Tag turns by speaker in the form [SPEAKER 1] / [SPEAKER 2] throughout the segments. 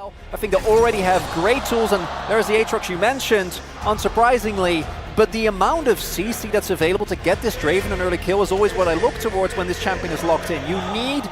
[SPEAKER 1] I think they already have great tools, and there's the Aatrox you mentioned, unsurprisingly, but the amount of CC that's available to get this Draven an early kill is always what I look towards when this champion is locked in. You need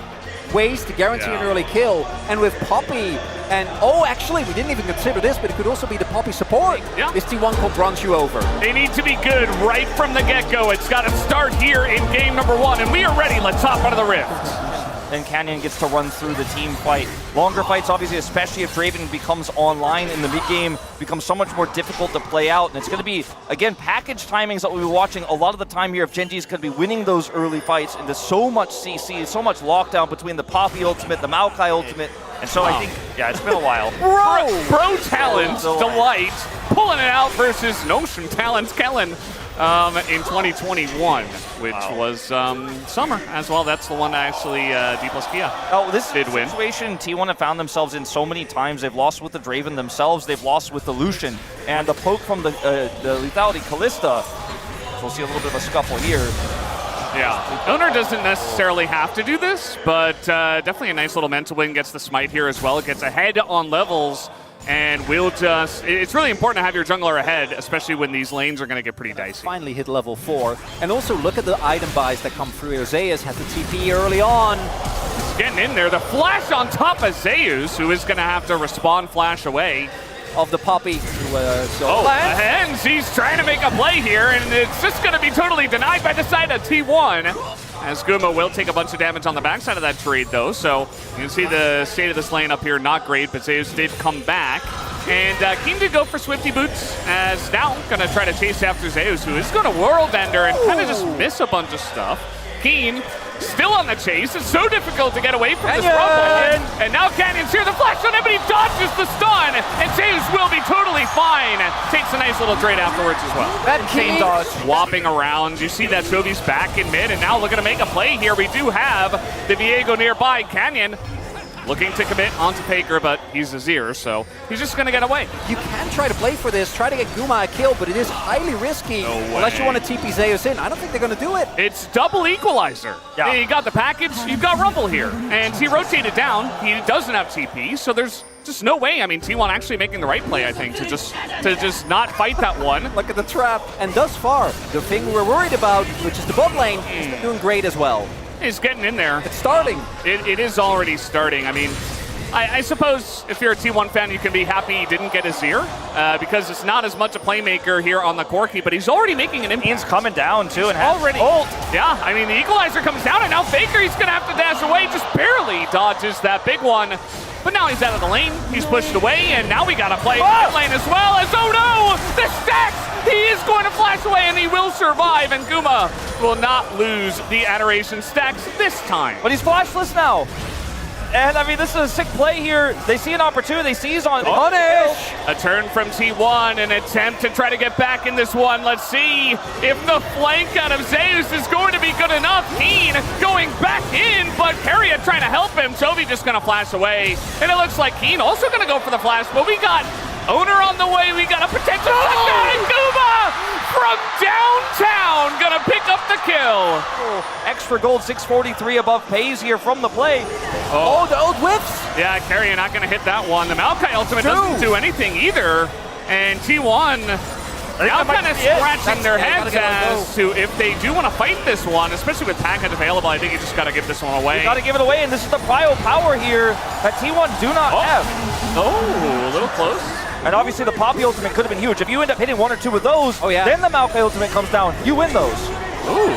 [SPEAKER 1] ways to guarantee an early kill, and with Poppy, and actually, we didn't even consider this, but it could also be the Poppy support.
[SPEAKER 2] Yeah.
[SPEAKER 1] This T1 could run you over.
[SPEAKER 2] They need to be good right from the get-go. It's got to start here in game number 1, and we are ready. Let's hop out of the rift.
[SPEAKER 3] And Canyon gets to run through the team fight. Longer fights, obviously, especially if Draven becomes online in the mid-game, becomes so much more difficult to play out. And it's going to be, again, package timings that we'll be watching a lot of the time here if Gen G is going to be winning those early fights into so much CC, so much lockdown between the Poppy ultimate, the Maokai ultimate. And so I think, yeah, it's been a while.
[SPEAKER 2] Bro Talent, Delight, pulling it out versus Notion Talent Kellen. In 2021, which was summer as well. That's the one actually D plus Kia
[SPEAKER 3] this
[SPEAKER 2] did win.
[SPEAKER 3] Situation T1 have found themselves in so many times. They've lost with the Draven themselves. They've lost with the Lucian. And the poke from the Lethality Callista. So we'll see a little bit of a scuffle here.
[SPEAKER 2] Yeah, Owner doesn't necessarily have to do this, but definitely a nice little mental win. Gets the smite here as well. It gets ahead on levels. And we'll just, it's really important to have your jungler ahead, especially when these lanes are going to get pretty dicey.
[SPEAKER 1] Finally hit level 4. And also look at the item buys that come through. Zeus has the TP early on.
[SPEAKER 2] He's getting in there. The flash on top of Zeus, who is going to have to respond flash away.
[SPEAKER 1] Of the Poppy.
[SPEAKER 2] And he's trying to make a play here, and it's just going to be totally denied by the side of T1. As Guma will take a bunch of damage on the backside of that trade, though. So you can see the state of this lane up here, not great, but Zeus did come back. And Keen did go for Swifty Boots, as now going to try to chase after Zeus, who is going to World Ender and kind of just miss a bunch of stuff. Keen still on the chase. It's so difficult to get away from this rumble. And now Canyon's here. The flash on him, but he dodges the stun. And Zeus will be totally fine. Takes a nice little trade afterwards as well.
[SPEAKER 1] That Keen dodge.
[SPEAKER 2] Swapping around. You see that Sobi's back in mid, and now looking to make a play here. We do have the Viego nearby. Canyon looking to commit onto Faker, but he's Azir, so he's just going to get away.
[SPEAKER 1] You can try to play for this, try to get Guma a kill, but it is highly risky unless you want to TP Zeus in. I don't think they're going to do it.
[SPEAKER 2] It's double equalizer.
[SPEAKER 3] Yeah.
[SPEAKER 2] You got the package, you've got Rumble here. And he rotated down. He doesn't have TP, so there's just no way. I mean, T1 actually making the right play, I think, to just not fight that one.
[SPEAKER 1] Look at the trap. And thus far, the thing we're worried about, which is the bot lane, is doing great as well.
[SPEAKER 2] He's getting in there.
[SPEAKER 1] It's starting.
[SPEAKER 2] It is already starting. I mean, I suppose if you're a T1 fan, you can be happy he didn't get Azir, because it's not as much a playmaker here on the Corki, but he's already making an impact.
[SPEAKER 3] Ian's coming down, too, and
[SPEAKER 2] already ult. Yeah, I mean, the equalizer comes down, and now Faker, he's going to have to dash away, just barely dodges that big one. But now he's out of the lane, he's pushed away, and now we got to play that lane as well as, oh no, the stacks! He is going to flash away, and he will survive, and Guma will not lose the Adoration stacks this time.
[SPEAKER 3] But he's flashless now. And, I mean, this is a sick play here. They see an opportunity. They seize on
[SPEAKER 1] Punish!
[SPEAKER 2] A turn from T1, an attempt to try to get back in this one. Let's see if the flank out of Zeus is going to be good enough. Keen going back in, but Keria trying to help him. Toby just going to flash away. And it looks like Keen also going to go for the flash, but we got Owner on the way. We got a potential touchdown, and Guma from downtown gonna pick up the kill.
[SPEAKER 3] Extra gold, 643 above pays here from the play.
[SPEAKER 1] The old whips.
[SPEAKER 2] Yeah, Keria not gonna hit that one. The Maokai ultimate doesn't do anything either. And T1 now kind of scratching their heads as to if they do want to fight this one, especially with package available. I think you just got to give this one away.
[SPEAKER 3] You got to give it away, and this is the prio power here that T1 do not have.
[SPEAKER 2] Oh, a little close.
[SPEAKER 3] And obviously the Poppy ultimate could have been huge. If you end up hitting 1 or 2 of those, then the Maokai ultimate comes down. You win those.
[SPEAKER 2] Ooh.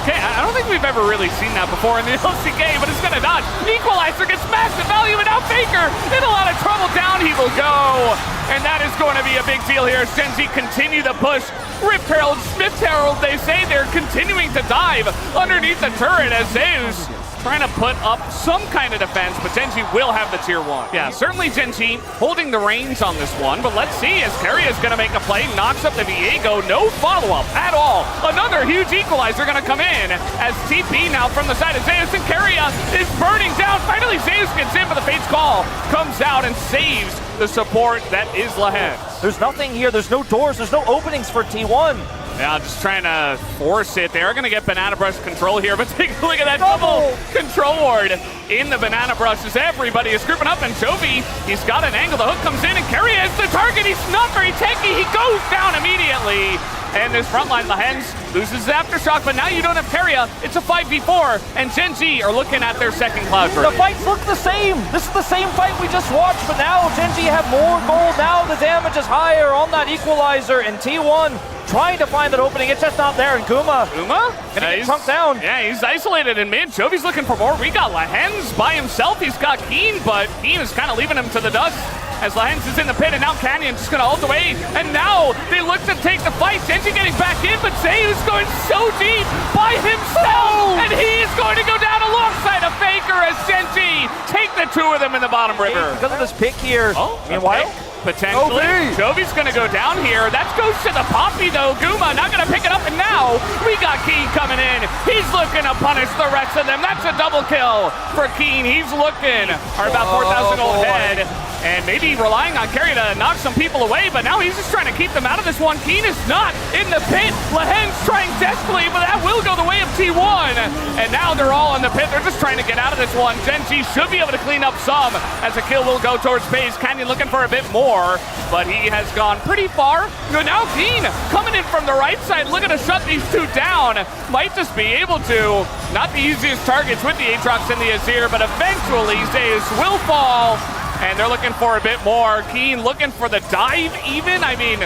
[SPEAKER 2] Okay, I don't think we've ever really seen that before in the LCK, but it's going to dodge. Equalizer gets massive value, and now Faker in a lot of trouble. Down he will go. And that is going to be a big deal here as Gen Z continue the push. Rift Herald, Smith Herald, they say they're continuing to dive underneath the turret as Zeus trying to put up some kind of defense, but Gen G will have the tier 1. Yeah, certainly Gen G holding the reins on this one, but let's see as Keria is going to make a play, knocks up the Viego, no follow-up at all. Another huge equalizer going to come in as TP now from the side of Zeus, and Keria is burning down. Finally, Zeus gets in, but the Fate's Call comes out and saves the support that is Lahen.
[SPEAKER 3] There's nothing here. There's no doors. There's no openings for T1.
[SPEAKER 2] Yeah, just trying to force it. They are going to get Banana Brush control here, but take a look at that double control ward in the Banana Brush as everybody is grouping up, and Jovi, he's got an angle. The hook comes in, and Keria is the target. He's not very tanky. He goes down immediately. And this frontline, the Hens loses his Aftershock, but now you don't have Keria. It's a 5v4, and Gen G are looking at their second Cloud Burst.
[SPEAKER 3] The fights look the same. This is the same fight we just watched, but now Gen G have more gold. Now the damage is higher on that equalizer, and T1 trying to find that opening. It's just not there, and Guma gonna get chunked down.
[SPEAKER 2] Yeah, he's isolated in mid. Jovi's looking for more. We got Lahens by himself. He's got Keen, but Keen is kind of leaving him to the dust as Lahens is in the pit, and now Canyon just gonna ult away, and now they look to take the fight. Genji getting back in, but Zayu's going so deep by himself, and he's going to go down alongside a Faker as Genji take the two of them in the bottom river.
[SPEAKER 3] Because of this pick here. Meanwhile,
[SPEAKER 2] potentially, Jovi's gonna go down here. That goes to the Poppy though. Guma not gonna pick it up, and now we got Keen coming in. He's looking to punish the rest of them. That's a double kill for Keen. He's looking for about 4,000 gold head. And maybe relying on Keria to knock some people away, but now he's just trying to keep them out of this one. Keen is not in the pit. Lahen's trying desperately, but that will go the way of T1. And now they're all in the pit. They're just trying to get out of this one. Gen G should be able to clean up some as a kill will go towards FaZe. Canyon looking for a bit more, but he has gone pretty far. Now Keen coming in from the right side, looking to shut these two down. Might just be able to. Not the easiest targets with the Aatrox and the Azir, but eventually Zeus will fall. And they're looking for a bit more. Keen looking for the dive even. I mean,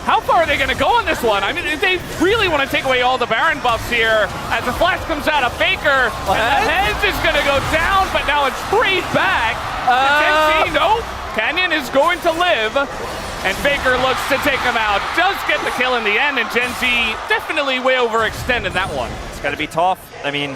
[SPEAKER 2] how far are they going to go on this one? I mean, they really want to take away all the Baron buffs here. As the flash comes out of Faker, and the Hens is going to go down, but now it's straight back. Nope. Canyon is going to live. And Faker looks to take him out. Does get the kill in the end, and Gen Z definitely way overextended that one.
[SPEAKER 3] It's going to be tough. I mean,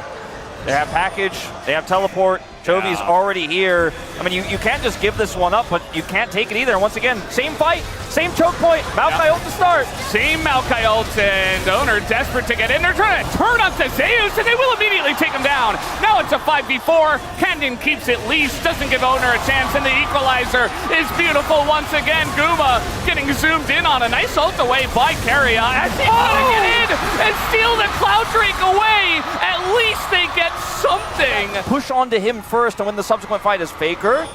[SPEAKER 3] they have package, they have teleport. Jovi's already here. I mean, you can't just give this one up, but you can't take it either. And once again, same fight, same choke point. Maokai ult to start.
[SPEAKER 2] Same Maokai ult, and Owner desperate to get in. They're trying to turn on to Zeus, and they will immediately take him down. Now it's a 5v4. Canyon keeps it leash, doesn't give Owner a chance, and the equalizer is beautiful once again. Guma getting zoomed in on a nice ult away by Keria. As he's gonna get in and steal the Cloud Drake away. At least they get something.
[SPEAKER 3] Push onto him first, and win the subsequent fight is Faker.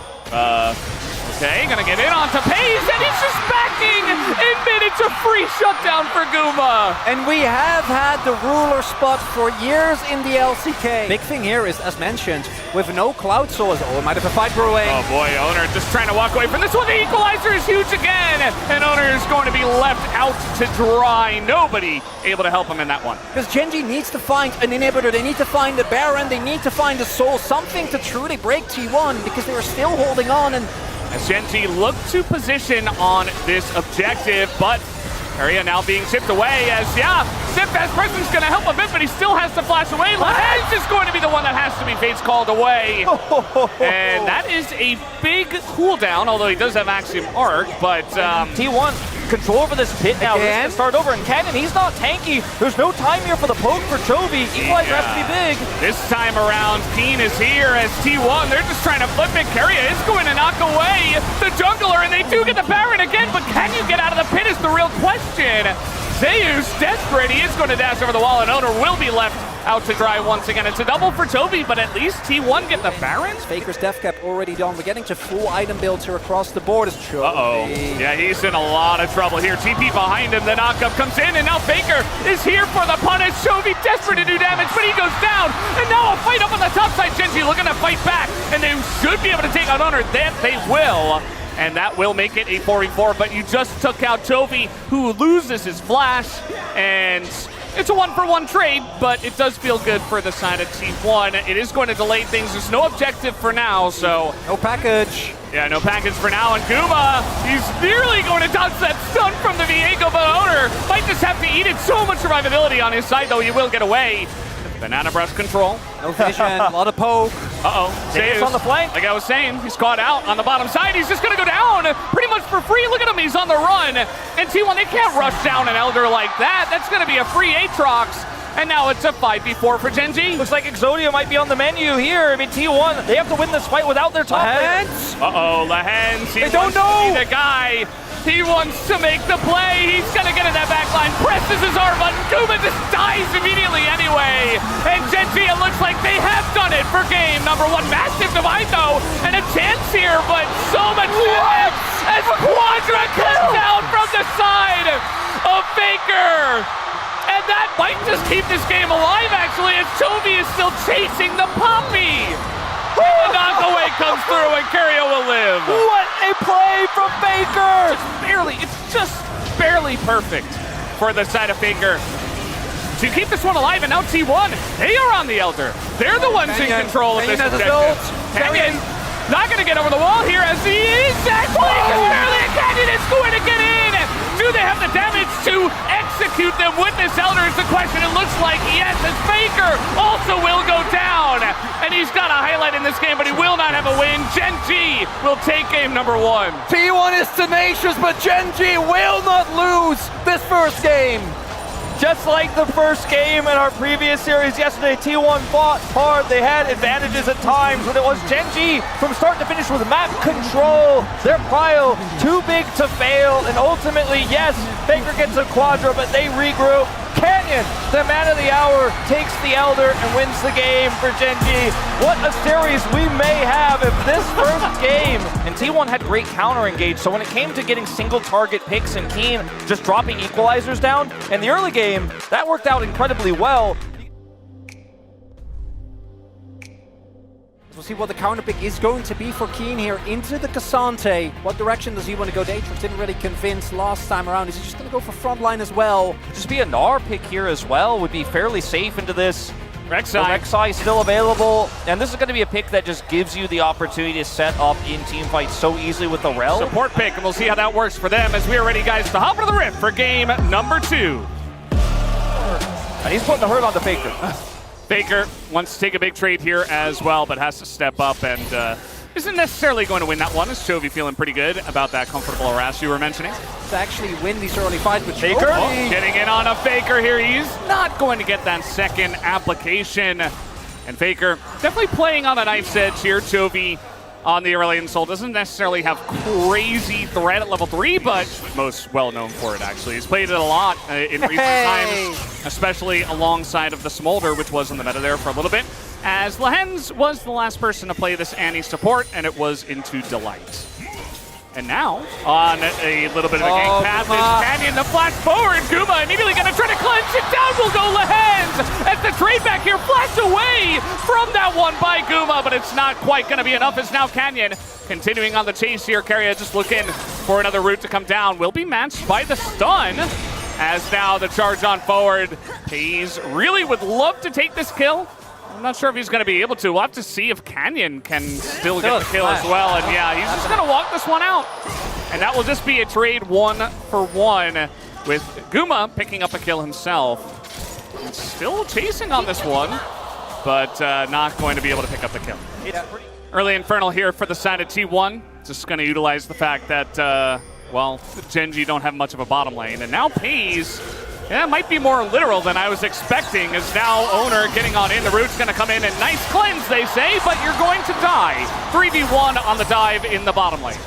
[SPEAKER 2] Okay, gonna get in onto FaZe, and he's just backing in mid. It's a free shutdown for Guma.
[SPEAKER 1] And we have had the ruler spot for years in the LCK. Big thing here is, as mentioned, with no Cloud Source, oh, might have a fight brewing.
[SPEAKER 2] Oh boy, Owner just trying to walk away from this one. The equalizer is huge again, and Owner is going to be left out to dry. Nobody able to help him in that one.
[SPEAKER 1] Because Gen G needs to find an inhibitor, they need to find the Baron, they need to find the Soul, something to truly break T1, because they are still holding on. And
[SPEAKER 2] as Gen G look to position on this objective, but Keria now being chipped away as, Sif as Preston's going to help a bit, but he still has to flash away. Lahens is going to be the one that has to be Fates called away. And that is a big cooldown, although he does have Axiom Arc, but
[SPEAKER 3] T1 control over this pit now. This can start over, and Canyon, he's not tanky. There's no time here for the poke for Jovi. Equalizer has to be big.
[SPEAKER 2] This time around, Keen is here as T1. They're just trying to flip it. Keria is going to knock away the jungler, and they do get the Baron again, but can you get out of the pit is the real question. Zeus, desperate, he is going to dash over the wall, and Owner will be left out to dry once again. It's a double for Jovi, but at least T1 get the Barons.
[SPEAKER 1] Faker's death cap already done. We're getting to full item builds here across the board.
[SPEAKER 2] Yeah, he's in a lot of trouble here. TP behind him, the knockup comes in, and now Faker is here for the punish. Jovi desperate to do damage, but he goes down, and now a fight up on the top side. Gen G looking to fight back, and they should be able to take out Owner. That they will. And that will make it a 4v4, but you just took out Jovi, who loses his flash, and it's a 1-for-1 trade, but it does feel good for the side of T1. It is going to delay things. There's no objective for now, so
[SPEAKER 1] no package.
[SPEAKER 2] Yeah, no package for now, and Guma, he's nearly going to dodge that stun from the Viego, but Owner might just have to eat it. So much survivability on his side, though he will get away. Banana Brush control.
[SPEAKER 1] No vision, a lot of poke.
[SPEAKER 2] Zeus
[SPEAKER 3] on the flank.
[SPEAKER 2] Like I was saying, he's caught out on the bottom side. He's just going to go down pretty much for free. Look at him, he's on the run. And T1, they can't rush down an Elder like that. That's going to be a free Aatrox. And now it's a 5v4 for Gen G.
[SPEAKER 3] Looks like Exodia might be on the menu here. I mean, T1, they have to win this fight without their top laner.
[SPEAKER 2] Lahens,
[SPEAKER 3] they don't know.
[SPEAKER 2] The guy. He wants to make the play. He's going to get in that back line. Presses his R button. Guma just dies immediately anyway. And Gen G, it looks like they have done it for game number 1. Massive divide, though, and a chance here, but so much damage as Quadra comes down from the side of Faker. And that might just keep this game alive, actually, as Chovy is still chasing the Poppy. The knockaway comes through and Kerio will live.
[SPEAKER 3] What a play from Faker!
[SPEAKER 2] It's just barely perfect for the side of Faker to keep this one alive, and now T1, they are on the Elder. They're the ones in control of this objective. Canyon not going to get over the wall here as he is actually barely, and Canyon is going to get in. Do they have the damage to execute them with this Elder is the question. It looks like yes, as Faker also will go down. And he's got a highlight in this game, but he will not have a win. Gen G will take game number 1.
[SPEAKER 1] T1 is tenacious, but Gen G will not lose this first game.
[SPEAKER 3] Just like the first game in our previous series yesterday, T1 fought hard. They had advantages at times, but it was Gen G from start to finish with map control. Their prio too big to fail, and ultimately, yes, Faker gets a Quadra, but they regroup. Canyon, the man of the hour, takes the Elder and wins the game for Gen G. What a series we may have if this first game. And T1 had great counter engage, so when it came to getting single target picks and Keen just dropping equalizers down, in the early game, that worked out incredibly well.
[SPEAKER 1] We'll see what the counter pick is going to be for Keen here into the Cassante. What direction does he want to go? Aatrox didn't really convince last time around. Is he just going to go for frontline as well?
[SPEAKER 3] Just be a Gnar pick here as well. Would be fairly safe into this.
[SPEAKER 2] Rek'Sai.
[SPEAKER 3] Rek'Sai still available. And this is going to be a pick that just gives you the opportunity to set up in team fights so easily with the Rel.
[SPEAKER 2] Support pick, and we'll see how that works for them as we are ready, guys, to hop into the rift for game number 2.
[SPEAKER 3] And he's putting the hurt on the Faker.
[SPEAKER 2] Faker wants to take a big trade here as well, but has to step up and isn't necessarily going to win that one. Is Chovy feeling pretty good about that comfortable harass you were mentioning?
[SPEAKER 1] To actually win these early fights with
[SPEAKER 3] Faker.
[SPEAKER 2] Getting in on a Faker here. He's not going to get that second application. And Faker definitely playing on a knife's edge here. Chovy on the Aurelion Soul doesn't necessarily have crazy threat at level 3, but most well known for it actually. He's played it a lot in recent times, especially alongside of the Smolder, which was in the meta there for a little bit, as Lehens was the last person to play this Annie support, and it was into Delight. And now, on a little bit of a gank path, is Canyon the flash forward. Guma immediately going to try to cleanse it down. Will go Lehens as the trade back here flashed away from that one by Guma, but it's not quite going to be enough as now Canyon continuing on the chase here. Kerio just looking for another route to come down. Will be matched by the stun as now the charge on forward. He's really would love to take this kill. I'm not sure if he's going to be able to. We'll have to see if Canyon can still get the kill as well. And yeah, he's just going to walk this one out. And that will just be a trade 1-for-1 with Guma picking up a kill himself. And still chasing on this one, but not going to be able to pick up the kill. Early Infernal here for the side of T1. Just going to utilize the fact that, well, Gen G don't have much of a bottom lane. And now Pays. Yeah, it might be more literal than I was expecting, as now Owner getting on in. The root's going to come in, and nice cleanse, they say, but you're going to die. 3v1 on the dive in the bottom lane.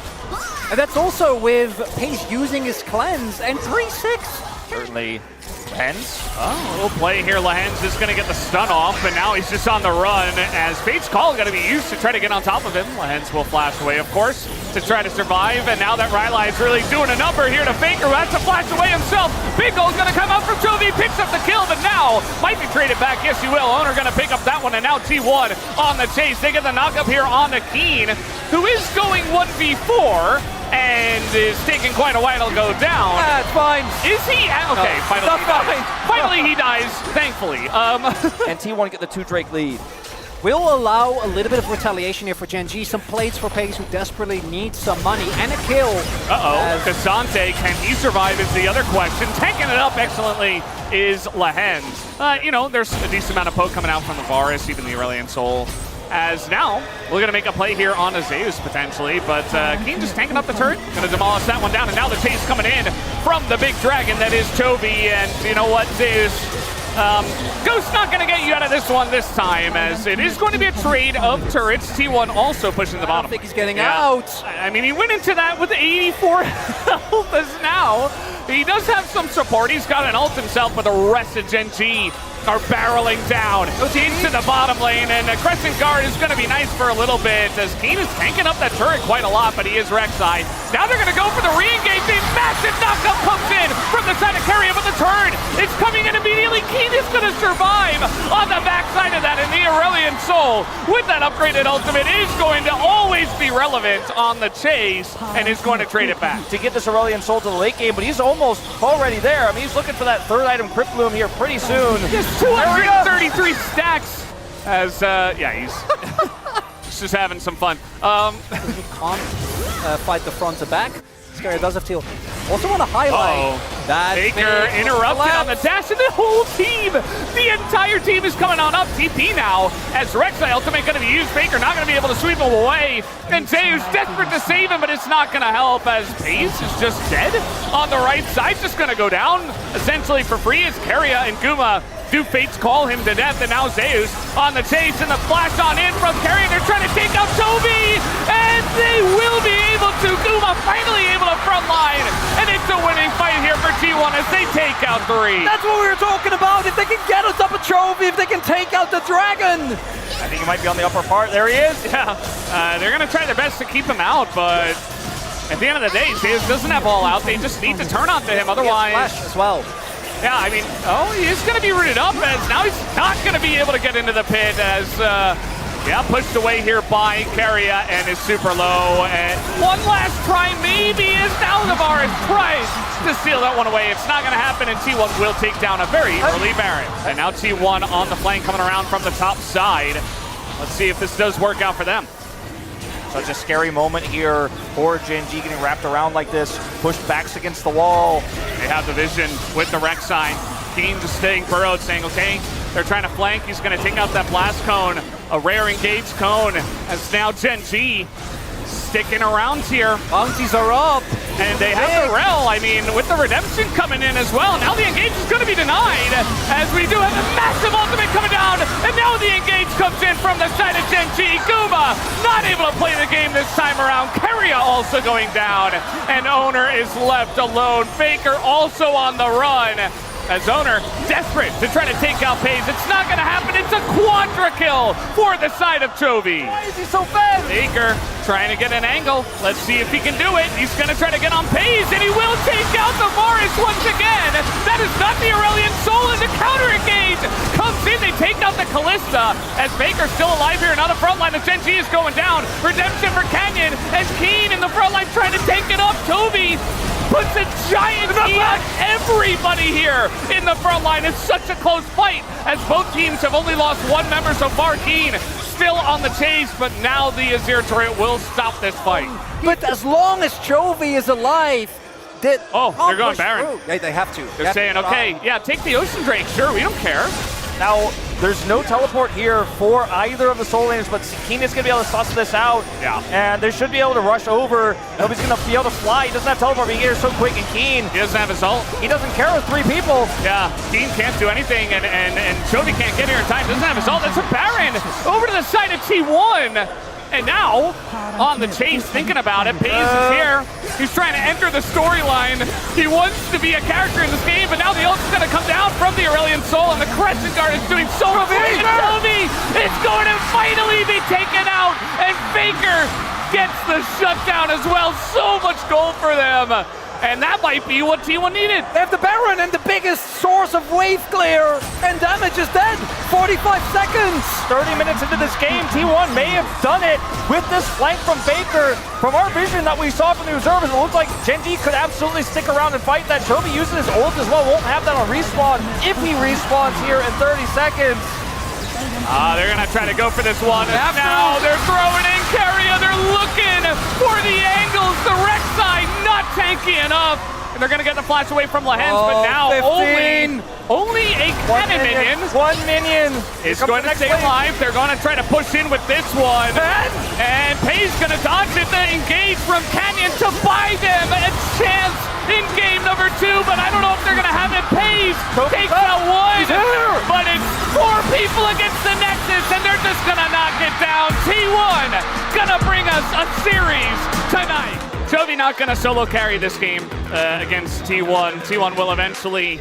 [SPEAKER 1] And that's also with Pace using his cleanse, and 3-6.
[SPEAKER 3] Certainly Lehens.
[SPEAKER 2] Oh, a little play here. Lehens is going to get the stun off, but now he's just on the run, as Fate's Call going to be used to try to get on top of him. Lehens will flash away, of course, to try to survive, and now that Rylai is really doing a number here to Faker, who has to flash away himself. Big Goal's going to come out from Chovy, picks up the kill, but now might be traded back. Yes, you will. Owner going to pick up that one, and now T1 on the chase. They get the knock up here on the Keen, who is going 1v4, and is taking quite a while to go down.
[SPEAKER 1] That's fine.
[SPEAKER 2] Is he? Okay, finally he dies. Finally he dies, thankfully.
[SPEAKER 3] And T1 get the 2 Drake lead.
[SPEAKER 1] Will allow a little bit of retaliation here for Gen G. Some plates for Pace, who desperately needs some money and a kill.
[SPEAKER 2] Cassante, can he survive is the other question. Tanking it up excellently is Lehens. You know, there's a decent amount of poke coming out from the Varus, even the Aurelion Soul. As now, we're going to make a play here on a Zeus potentially, but Keen just tanking up the turret, going to demolish that one down, and now the chase coming in from the big dragon that is Chovy, and you know what, Zeus, Ghost's not going to get you out of this one this time, as it is going to be a trade of turrets. T1 also pushing the bottom.
[SPEAKER 1] I think he's getting out.
[SPEAKER 2] I mean, he went into that with 84 health as now. He does have some support. He's got an ult himself, but the rest of Gen G are barreling down into the bottom lane, and Crescent Guard is going to be nice for a little bit, as Keen is tanking up that turret quite a lot, but he is Rek'Sai. Now they're going to go for the re-engage. A massive knockup comes in from the side of Keria, but the turn is coming in immediately. Keen is going to survive on the backside of that, and the Aurelion Soul, with that upgraded ultimate, is going to always be relevant on the chase, and is going to trade it back.
[SPEAKER 3] To get this Aurelion Soul to the late game, but he's almost already there. I mean, he's looking for that third item, Crypt Bloom, here pretty soon.
[SPEAKER 2] 233 stacks as, yeah, he's just having some fun.
[SPEAKER 1] He can't fight the front to back. Scary does have teal. Also want to highlight that
[SPEAKER 2] Faker interrupted on the dash, and the whole team, the entire team is coming on up. TP now, as Rek'Sai ultimate going to be used. Faker not going to be able to sweep him away. And Zeus desperate to save him, but it's not going to help, as Pace is just dead on the right side. Just going to go down essentially for free, as Keria and Guma do fates call him to death, and now Zeus on the chase, and the flash on in from Keria. They're trying to take out Toby, and they will be able to. Guma finally able to frontline, and it's a winning fight here for T1 as they take out 3.
[SPEAKER 1] That's what we were talking about. If they can get us up a trophy, if they can take out the dragon.
[SPEAKER 3] I think he might be on the upper part. There he is.
[SPEAKER 2] Yeah, they're going to try their best to keep him out, but at the end of the day, Zeus doesn't have all out. They just need to turn onto him, otherwise.
[SPEAKER 1] Flash as well.
[SPEAKER 2] Yeah, I mean, he is going to be rooted up, as now he's not going to be able to get into the pit, as, yeah, pushed away here by Keria, and is super low. And one last try, maybe, as now Navarre tries to steal that one away. It's not going to happen, and T1 will take down a very early Baron. And now T1 on the flank coming around from the top side. Let's see if this does work out for them.
[SPEAKER 3] Such a scary moment here for Gen G getting wrapped around like this, pushed backs against the wall.
[SPEAKER 2] They have the vision with the Rek'Sai. Keen just staying burrowed, saying, okay, they're trying to flank. He's going to take out that blast cone, a rare engage cone, as now Gen G sticking around here.
[SPEAKER 1] Bounties are up.
[SPEAKER 2] And they have the Rel, I mean, with the Redemption coming in as well. Now the engage is going to be denied, as we do have a massive ultimate coming down, and now the engage comes in from the side of Gen G. Guma not able to play the game this time around. Keria also going down, and Owner is left alone. Faker also on the run, as Owner desperate to try to take out Paze. It's not going to happen. It's a quadra kill for the side of Chovy.
[SPEAKER 3] Why is he so fast?
[SPEAKER 2] Faker trying to get an angle. Let's see if he can do it. He's going to try to get on Paze, and he will take out the Varus once again. That is not the Aurelion Soul, and the counter engage comes in. They take out the Callista, as Faker's still alive here. Now the front line of Gen G is going down. Redemption for Canyon, as Keen in the front line trying to take it up. Toby puts a giant heat on everybody here in the front line. It's such a close fight, as both teams have only lost one member so far. Keen still on the chase, but now the Azir turret will stop this fight.
[SPEAKER 1] But as long as Chovy is alive, they're
[SPEAKER 2] going Baron.
[SPEAKER 1] Yeah, they have to.
[SPEAKER 2] They're saying, okay, yeah, take the Ocean Drake. Sure, we don't care.
[SPEAKER 3] Now, there's no teleport here for either of the Soul Laners, but Keen is going to be able to suss this out.
[SPEAKER 2] Yeah.
[SPEAKER 3] And they should be able to rush over. Nobody's going to be able to fly. He doesn't have teleport, but he gets here so quick. And Keen,
[SPEAKER 2] he doesn't have his ult.
[SPEAKER 3] He doesn't care with 3 people.
[SPEAKER 2] Yeah, Keen can't do anything, and Chovy can't get here in time. Doesn't have his ult. That's a Baron over to the side of T1. And now, on the chase, thinking about it, Paze is here. He's trying to enter the storyline. He wants to be a character in this game, but now the ult's going to come down from the Aurelion Soul, and the Crescent Guard is doing so great. Chovy is going to finally be taken out, and Faker gets the shutdown as well. So much gold for them. And that might be what T1 needed.
[SPEAKER 1] They have the Baron and the biggest source of wave clear, and damage is dead. 45 seconds.
[SPEAKER 3] 30 minutes into this game, T1 may have done it with this flank from Faker. From our vision that we saw from the observers, it looked like Gen G could absolutely stick around and fight that. Chovy using his ult as well, won't have that on respawn if he respawns here in 30 seconds.
[SPEAKER 2] They're going to try to go for this one. And now they're throwing in Keria. They're looking for the angles. The Rek'Sai not tanky enough. And they're going to get the flash away from Lehens, but now
[SPEAKER 1] 15.
[SPEAKER 2] only a cannon minion.
[SPEAKER 3] 1 minion.
[SPEAKER 2] Is going to stay alive. They're going to try to push in with this one. And Paze He's gonna dodge it, the engage from Canyon to buy them a chance in game number 2, but I don't know if they're gonna have it. Pays takes out one, but it's 4 people against the Nexus, and they're just gonna knock it down. T1 gonna bring us a series tonight. Chovy not gonna solo carry this game against T1. T1 will eventually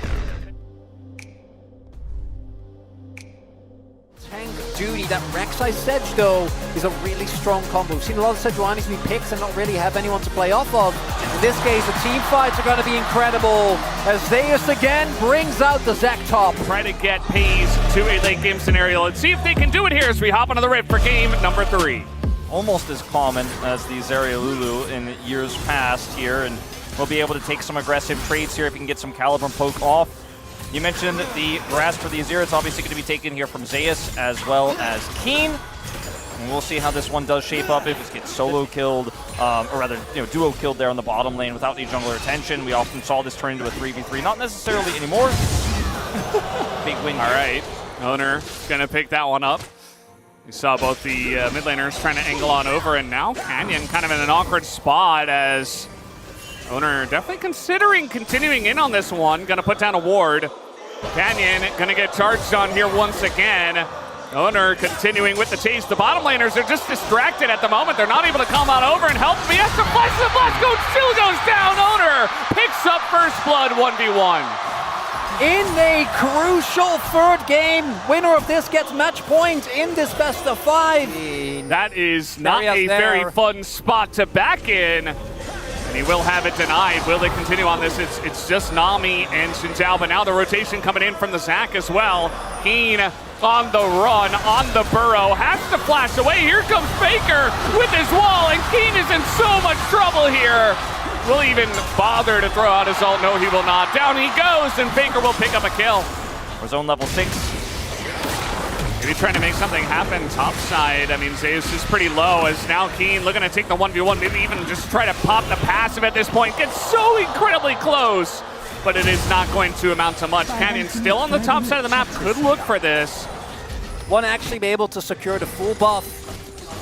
[SPEAKER 1] tank duty. That Rek'Sai Sedge, though, is a really strong combo. We've seen a lot of Sejuani's new picks and not really have anyone to play off of. In this case, the team fights are going to be incredible as Zeus again brings out the Zac top.
[SPEAKER 2] try to get Pays to a late game scenario. Let's see if they can do it here as we hop onto the Rift for game number 3.
[SPEAKER 3] Almost as common as the Zarya Lulu in years past here, and we'll be able to take some aggressive trades here if you can get some Caliber poke off. You mentioned the grasp for the Azir. It's obviously going to be taken here from Zeus as well as Keen. And we'll see how this one does shape up if it gets solo killed, or rather, duo killed there on the bottom lane without any jungler attention. We often saw this turn into a 3v3, not necessarily anymore. Big win here.
[SPEAKER 2] All right, Owner gonna pick that one up. We saw both the mid laners trying to angle on over, and now Canyon kind of in an awkward spot as Owner definitely considering continuing in on this one. Gonna put down a ward. Canyon gonna get charged on here once again. Owner continuing with the chase. The bottom laners are just distracted at the moment. They're not able to come on over and help. He has to flash the blast. Still goes down. Owner picks up first blood 1v1.
[SPEAKER 1] In a crucial third game, winner of this gets match point in this best of 5.
[SPEAKER 2] That is not a very fun spot to back in. And he will have it denied. Will they continue on this? It's just Nami and Xin Zhao, but now the rotation coming in from the Zac as well. Keen on the run, on the burrow, has to flash away. Here comes Faker with his wall, and Keen is in so much trouble here. Will even bother to throw out his ult? No, he will not. Down he goes, and Faker will pick up a kill.
[SPEAKER 3] For zone level 6.
[SPEAKER 2] Maybe trying to make something happen top side. I mean, Zeus is pretty low as now Keen looking to take the 1v1, maybe even just try to pop the passive at this point. Gets so incredibly close, but it is not going to amount to much. Canyon still on the top side of the map. Could look for this.
[SPEAKER 1] One actually be able to secure the full buff.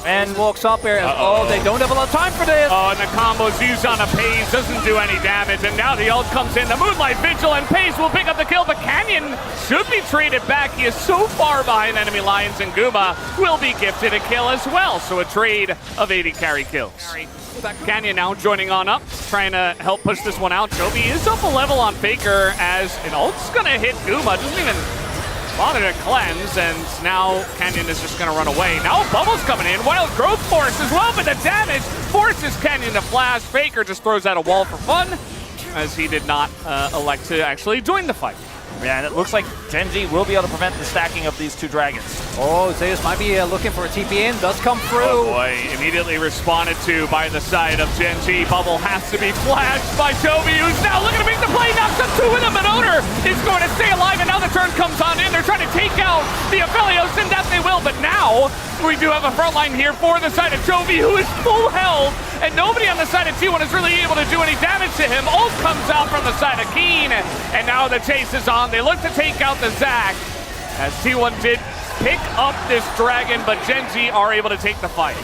[SPEAKER 1] And walks up here. Oh, they don't have a lot of time for this.
[SPEAKER 2] Oh, and the combo's used on a Pays, doesn't do any damage. And now the ult comes in. The Moonlight Vigil, and Pays will pick up the kill, but Canyon should be traded back. He is so far behind enemy Lions, and Guma will be gifted a kill as well. So a trade of 80 carry kills. Canyon now joining on up, trying to help push this one out. Chovy is up a level on Faker as an ult's gonna hit Guma. Doesn't even bother to cleanse, and now Canyon is just going to run away. Now Bubble's coming in. Wild Growth Force as well, but the damage forces Canyon to flash. Faker just throws out a wall for fun, as he did not elect to actually join the fight.
[SPEAKER 3] Yeah, and it looks like Gen G will be able to prevent the stacking of these 2 dragons.
[SPEAKER 1] Oh, Zeus might be looking for a TP in. Does come through.
[SPEAKER 2] Oh boy, immediately responded to by the side of Gen G. Bubble has to be flashed by Chovy, who's now looking to make the play. Knocks up 2 of them, and Owner is going to stay alive, and now the turn comes on in. They're trying to take out the Aphelios, and that they will, but now we do have a front line here for the side of Chovy, who is full health, and nobody on the side of T1 is really able to do any damage to him. Ult comes out from the side of Keen, and now the chase is on. They look to take out the Zac, as T1 did pick up this dragon, but Gen G are able to take the fight.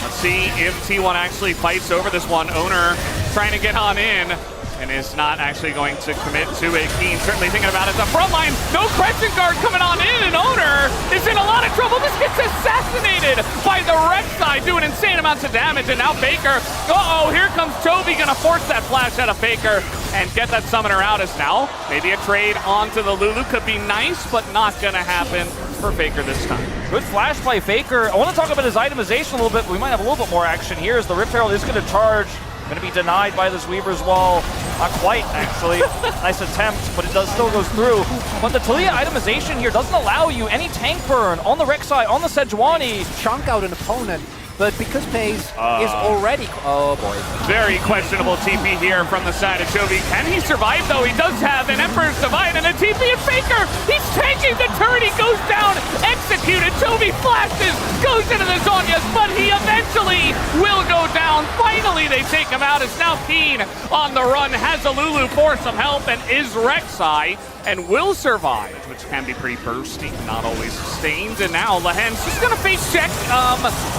[SPEAKER 2] Let's see if T1 actually fights over this one. Owner trying to get on in, and is not actually going to commit to a Keen. Certainly thinking about it. The front line, no Crescent Guard coming on in, and Owner is in a lot of trouble. This gets assassinated by the Rek'Sai, doing insane amounts of damage, and now Faker. Uh-oh, here comes Chovy, gonna force that flash out of Faker and get that summoner out. As now maybe a trade onto the Lulu could be nice, but not gonna happen for Faker this time.
[SPEAKER 3] Good flash by Faker. I want to talk about his itemization a little bit. We might have a little bit more action here as the Rift Herald is going to charge. Going to be denied by this Weaver's Wall. Not quite, actually. Nice attempt, but it still goes through. But the Taliyah itemization here doesn't allow you any tank burn on the Rek'Sai, on the Sejuani.
[SPEAKER 1] Chunk out an opponent, but because Pays is already... Oh boy.
[SPEAKER 2] Very questionable TP here from the side of Chovy. Can he survive though? He does have an Emperor's Divide and a TP, and Faker! He tanking the turret. He goes down, executed. Toby flashes, goes into the Zhonya's, but he eventually will go down. Finally, they take him out. It's now Keen on the run, has a Lulu for some help, and is Rek'Sai, and will survive, which can be pretty bursty, not always sustained. And now Lahen's just gonna face check.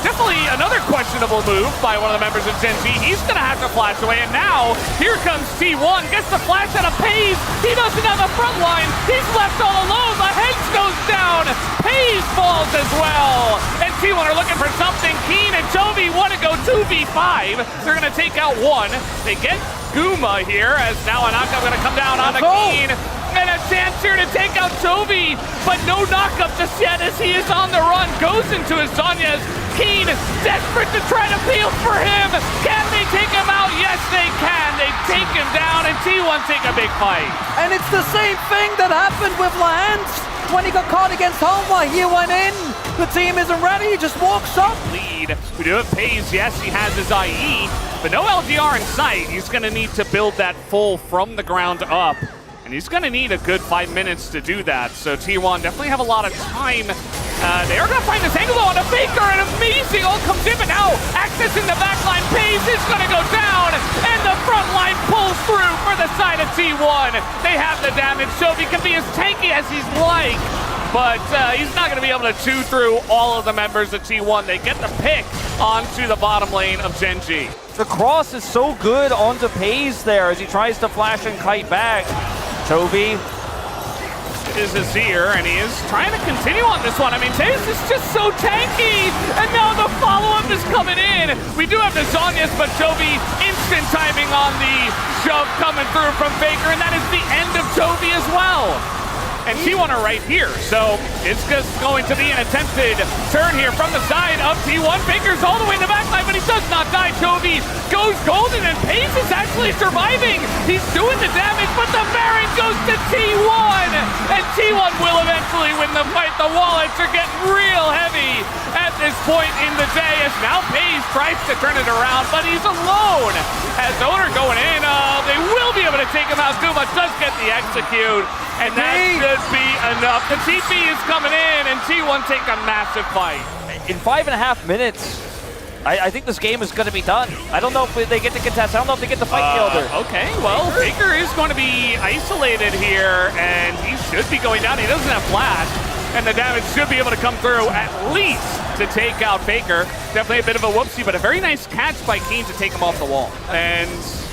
[SPEAKER 2] Definitely another questionable move by one of the members of Gen G. He's gonna have to flash away, and now here comes T1, gets the flash out of Pays. He doesn't have a front line. He's left all alone. Lahen goes down. Pays falls as well. And T1 are looking for something. Keen and Toby want to go 2v5. They're gonna take out one. They get Guma here, as now a knockup gonna come down on Keen. And a chance here to take out Toby, but no knockup just yet as he is on the run, goes into his Zhonya's. Keen desperate to try to peel for him. Can they take him out? Yes, they can. They take him down, and T1 take a big fight.
[SPEAKER 1] And it's the same thing that happened with Lance when he got caught against Homa. He went in, the team isn't ready, he just walks up.
[SPEAKER 2] Lead. We do have Pays. Yes, he has his IE, but no LGR in sight. He's going to need to build that full from the ground up. And he's going to need a good 5 minutes to do that. So T1 definitely have a lot of time. They are going to find this angle on a Faker, and amazing all comes in, but now access in the backline. Pays is going to go down, and the front line pulls through for the side of T1. They have the damage, so he can be as tanky as he's like, but he's not going to be able to chew through all of the members of T1. They get the pick onto the bottom lane of Gen G.
[SPEAKER 3] The cross is so good onto Pays there as he tries to flash and kite back. Toby
[SPEAKER 2] is Azir, and he is trying to continue on this one. I mean, Taze is just so tanky, and now the follow-up is coming in. We do have the Zhonya's, but Toby instant timing on the shove coming through from Faker, and that is the end of Toby as well. And T1 are right here, so it's just going to be an attempted turn here from the side of T1. Faker's all the way in the backline, but he does not die. Toby goes golden, and Pays is actually surviving. He's doing the damage, but the Baron goes to T1, and T1 will eventually win the fight. The wallets are getting real heavy at this point in the day, as now Pays tries to turn it around, but he's alone. As Owner going in, they will be able to take him out. Guma does get the execute, and that should be enough. The TP is coming in, and T1 take a massive fight.
[SPEAKER 3] in 5.5 minutes. I think this game is going to be done. I don't know if they get to contest. I don't know if they get to fight the Elder.
[SPEAKER 2] Okay, well, Faker is going to be isolated here, and he should be going down. He doesn't have flash, and the damage should be able to come through at least to take out Faker. Definitely a bit of a whoopsie, but a very nice catch by Keen to take him off the wall. And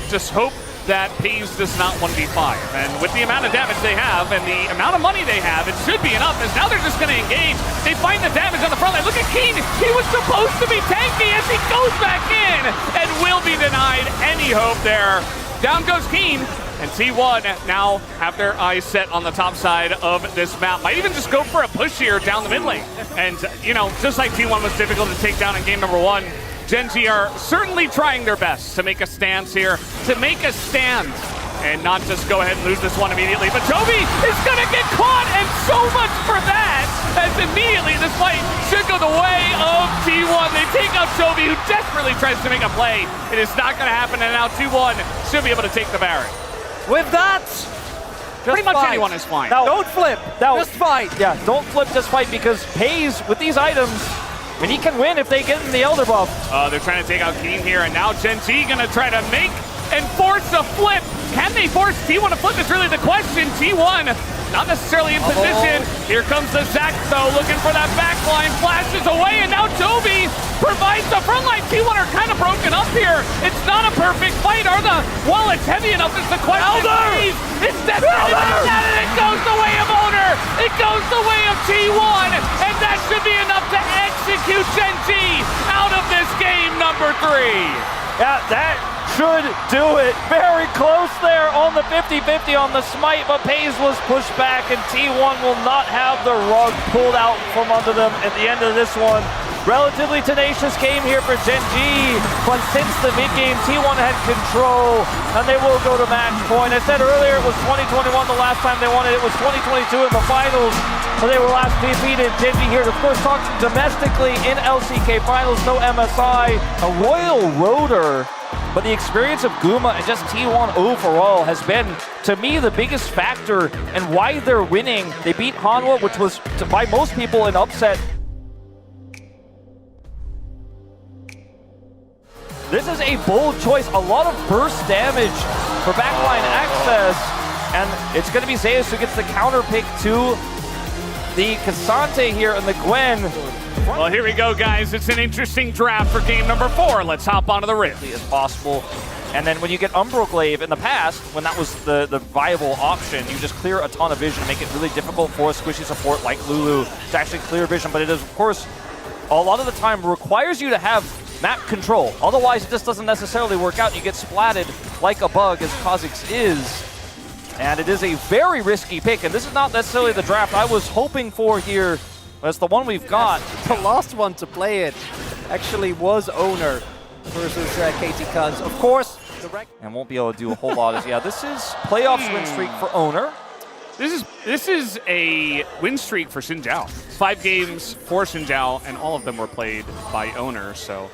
[SPEAKER 2] just hope that Pays does not 1v5. And with the amount of damage they have and the amount of money they have, it should be enough, as now they're just going to engage. They find the damage on the front line. Look at Keen. He was supposed to be tanky as he goes back in and will be denied any hope there. Down goes Keen. And T1 now have their eyes set on the top side of this map. Might even just go for a push here down the mid lane. And, you know, just like T1 was difficult to take down in game number 1, Gen G are certainly trying their best to make a stance here, to make a stand, and not just go ahead and lose this one immediately. But Toby is going to get caught, and so much for that, as immediately this fight should go the way of T1. They take out Toby, who desperately tries to make a play. It is not going to happen, and now T1 should be able to take the Baron.
[SPEAKER 1] With that,
[SPEAKER 2] pretty much anyone is fine.
[SPEAKER 3] Now,
[SPEAKER 1] don't flip, just fight.
[SPEAKER 3] Yeah, don't flip, just fight, because Pays, with these items, and he can win if they get in the Elder buff.
[SPEAKER 2] They're trying to take out Keen here, and now Gen G gonna try to make and force a flip. Can they force T1 to flip is really the question. T1 not necessarily in position. Here comes the Zac though, looking for that backline, flashes away, and now Toby provides the front line. T1 are kind of broken up here. It's not a perfect fight. Are the wallets heavy enough is the question.
[SPEAKER 3] Elder!
[SPEAKER 2] It's definitely that, and it goes the way of Owner. It goes the way of T1, and that should be enough to execute Gen G out of this game number 3.
[SPEAKER 3] Yeah, that should do it. Very close there on the 50-50 on the smite, but Pays was pushed back, and T1 will not have the rug pulled out from under them at the end of this one. Relatively tenacious game here for Gen G, but since the mid-game, T1 had control, and they will go to match point. I said earlier it was 2021 the last time they won it. It was 2022 in the finals, so they were last defeated. Gen G here, of course, talking domestically in LCK finals, no MSI. A Royal Rotor but the experience of Guma and just T1 overall has been, to me, the biggest factor in why they're winning. They beat Hanwha, which was, by most people, an upset. This is a bold choice. A lot of burst damage for backline access. And it's going to be Zeus who gets the counter pick to the Cassante here and the Gwen.
[SPEAKER 2] Well, here we go, guys. It's an interesting draft for game number 4. Let's hop onto the Rift.
[SPEAKER 3] As possible. And then when you get Umbroglaive in the past, when that was the viable option, you just clear a ton of vision and make it really difficult for a squishy support like Lulu to actually clear vision. But it is, of course, a lot of the time requires you to have map control. Otherwise, it just doesn't necessarily work out. You get splatted like a bug, as Kha'Zix is. And it is a very risky pick. And this is not necessarily the draft I was hoping for here. But it's the one we've got.
[SPEAKER 1] The last one to play it actually was Owner versus KT Cuz. Of course,
[SPEAKER 3] and won't be able to do a whole lot. Yeah, this is playoffs win streak for Owner.
[SPEAKER 2] This is a win streak for Xin Zhao. 5 games for Xin Zhao, and all of them were played by Owner. So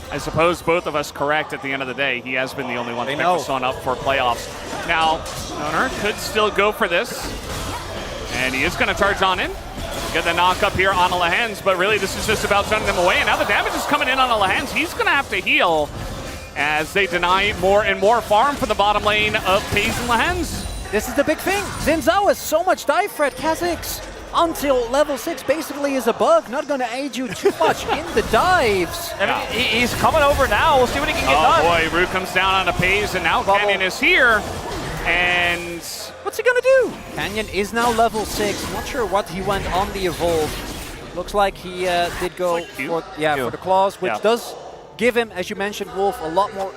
[SPEAKER 2] I suppose both of us correct at the end of the day. He has been the only one to pick this one up for playoffs. Now, Owner could still go for this, and he is going to charge on in. Get the knock up here on Alahans, but really this is just about sending them away. And now the damage is coming in on Alahans. He's going to have to heal as they deny more and more farm for the bottom lane of FaZe and Lahans.
[SPEAKER 1] This is the big thing. Xin Zhao has so much dive threat. Kha'Zix until level 6 basically is a bug. Not going to aid you too much in the dives.
[SPEAKER 3] I mean, he's coming over now. We'll see what he can get done.
[SPEAKER 2] Oh boy, Root comes down on a FaZe, and now Canyon is here. And
[SPEAKER 1] what's he gonna do? Canyon is now level 6. Not sure what he went on the evolve. Looks like he did go for the claws, which does give him, as you mentioned, Wolf, a lot more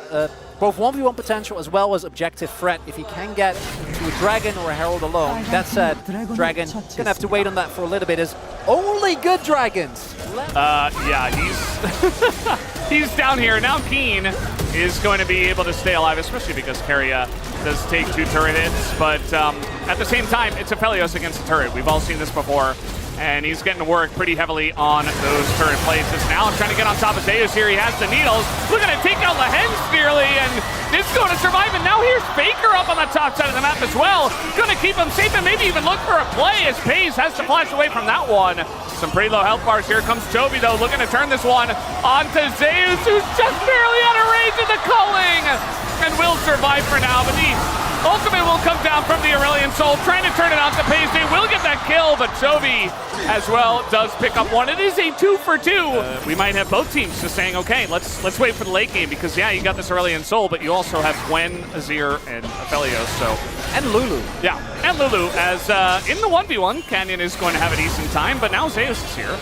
[SPEAKER 1] both 1v1 potential as well as objective threat if he can get to a Dragon or a Herald alone. That said, Dragon gonna have to wait on that for a little bit. As only good dragons.
[SPEAKER 2] Yeah, he's down here now. Keen is going to be able to stay alive, especially because Keria does take 2 turret hits, but at the same time, it's Aphelios against a turret. We've all seen this before, and he's getting to work pretty heavily on those turret places. Now trying to get on top of Zeus here. He has the needles. Looking to take out Lahens nearly, and it's going to survive. And now here's Faker up on the top side of the map as well. Going to keep him safe and maybe even look for a play as FaZe has to flash away from that one. Some pretty low health bars. Here comes Toby, though, looking to turn this one onto Zeus, who's just barely out of range of the culling, and will survive for now. But the ultimate will come down from the Aurelion Soul, trying to turn it onto FaZe. They will get that kill, but Toby as well does pick up one. It is a 2 for 2. We might have both teams just saying, okay, let's wait for the late game, because yeah, you got this Aurelion Soul, but you also have Gwen, Azir, and Aphelios. So
[SPEAKER 1] and Lulu.
[SPEAKER 2] Yeah, and Lulu, as in the 1v1, Canyon is going to have a decent time, but now Zeus is here,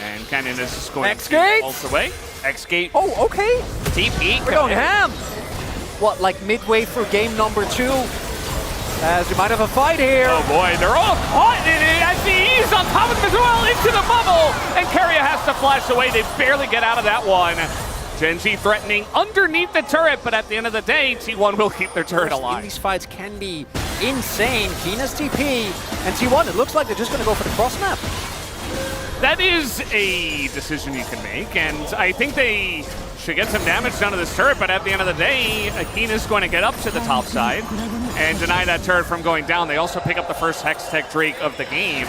[SPEAKER 2] and Canyon is just going to ult away.
[SPEAKER 3] X-Gate.
[SPEAKER 1] Oh, okay.
[SPEAKER 3] TP.
[SPEAKER 1] We're going ham. What, like midway through game number 2? As we might have a fight here.
[SPEAKER 2] Oh boy, they're all caught in it as he's on top of him as well into the bubble, and Keria has to flash away. They barely get out of that one. Gen G threatening underneath the turret, but at the end of the day, T1 will keep their turret alive.
[SPEAKER 1] These fights can be insane. Keen has TP, and T1, it looks like they're just going to go for the cross map.
[SPEAKER 2] That is a decision you can make, and I think they should get some damage done to this turret, but at the end of the day, Akeen is going to get up to the top side and deny that turret from going down. They also pick up the first Hextech Drake of the game.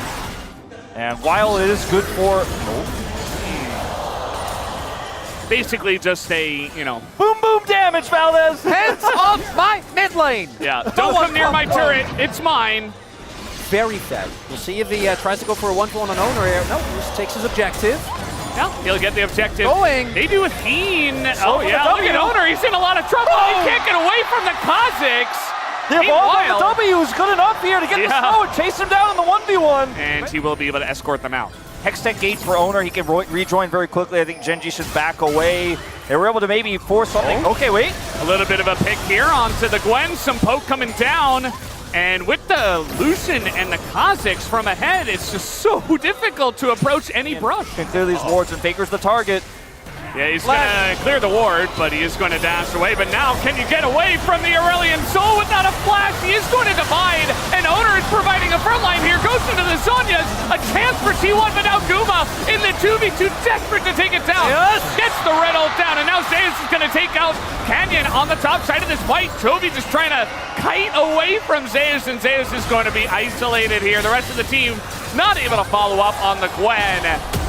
[SPEAKER 3] And while it is good for...
[SPEAKER 2] basically just a,
[SPEAKER 3] boom, boom damage, Valdez!
[SPEAKER 1] Hands off my mid lane!
[SPEAKER 2] Yeah, don't come near my turret, it's mine.
[SPEAKER 1] Very fed. We'll see if he tries to go for a 1-for-1 on Owner here. No, just takes his objective.
[SPEAKER 2] Yeah, he'll get the objective.
[SPEAKER 1] Going.
[SPEAKER 2] They do a Keen. Oh yeah, look at Owner, he's in a lot of trouble. He can't get away from the Kha'Zix.
[SPEAKER 3] The W is good enough here to get the snow and chase him down in the 1v1.
[SPEAKER 2] And he will be able to escort them out.
[SPEAKER 3] Hextech Gate for Owner. He can rejoin very quickly. I think Gen G should back away. They were able to maybe force something. Okay, wait.
[SPEAKER 2] A little bit of a pick here onto the Gwen. Some poke coming down. And with the Lucian and the Kha'Zix from ahead, it's just so difficult to approach any brush.
[SPEAKER 3] Can clear these wards, and Faker's the target.
[SPEAKER 2] Yeah, he's going to clear the ward, but he is going to dash away. But now, can you get away from the Aurelion Soul without a flash? He is going to divide, and Owner is providing a front line here. Goes into the Zhonya's, a chance for T1, but now Guma in the 2v2, desperate to take it down.
[SPEAKER 4] Yes.
[SPEAKER 2] Gets the red ult down, and now Zeus is going to take out Canyon on the top side of this fight. Chovy just trying to kite away from Zeus, and Zeus is going to be isolated here. The rest of the team not able to follow up on the Gwen.